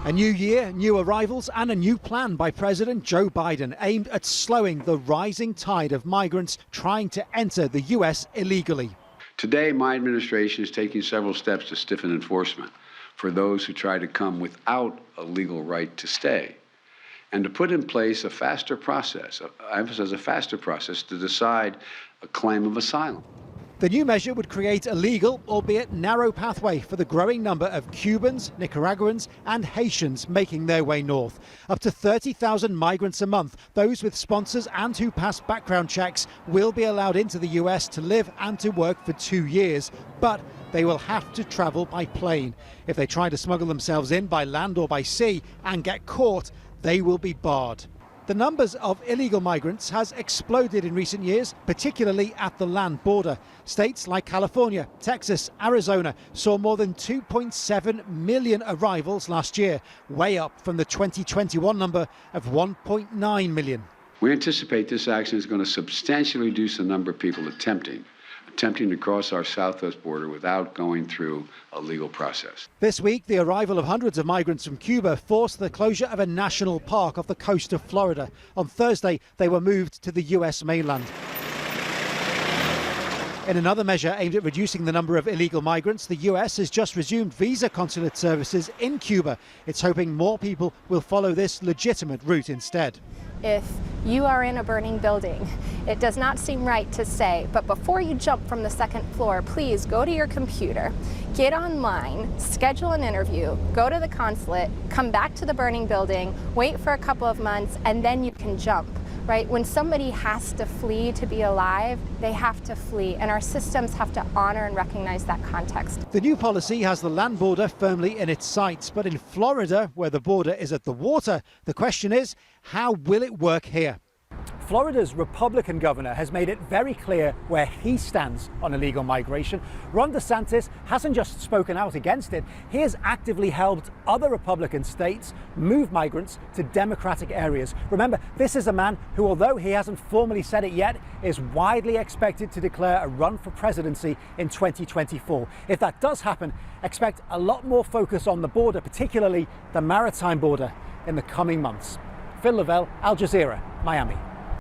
A new year, new arrivals and a new plan by President Joe Biden aimed at slowing the rising tide of migrants trying to enter the U.S. illegally. Today, my administration is taking several steps to stiffen enforcement for those who try to come without a legal right to stay, and to put in place a faster process, I emphasize a faster process, to decide a claim of asylum. The new measure would create a legal, albeit narrow, pathway for the growing number of Cubans, Nicaraguans and Haitians making their way north. Up to 30,000 migrants a month, those with sponsors and who pass background checks, will be allowed into the US to live and to work for 2 years. But they will have to travel by plane. If they try to smuggle themselves in by land or by sea and get caught, they will be barred. The numbers of illegal migrants has exploded in recent years, particularly at the land border. States like California, Texas, Arizona saw more than 2.7 million arrivals last year, way up from the 2021 number of 1.9 million. We anticipate this action is going to substantially reduce the number of people attempting to cross our southwest border without going through a legal process. This week, the arrival of hundreds of migrants from Cuba forced the closure of a national park off the coast of Florida. On Thursday, they were moved to the US mainland. In another measure aimed at reducing the number of illegal migrants, the US has just resumed visa consulate services in Cuba. It's hoping more people will follow this legitimate route instead. If you are in a burning building, it does not seem right to say, but before you jump from the second floor, please go to your computer, get online, schedule an interview, go to the consulate, come back to the burning building, wait for a couple of months, and then you can jump. Right? When somebody has to flee to be alive, they have to flee, and our systems have to honor and recognize that context. The new policy has the land border firmly in its sights, but in Florida, where the border is at the water, the question is, how will it work here? Florida's Republican governor has made it very clear where he stands on illegal migration. Ron DeSantis hasn't just spoken out against it, he has actively helped other Republican states move migrants to Democratic areas. Remember, this is a man who, although he hasn't formally said it yet, is widely expected to declare a run for presidency in 2024. If that does happen, expect a lot more focus on the border, particularly the maritime border, in the coming months. Phil Lavelle, Al Jazeera, Miami.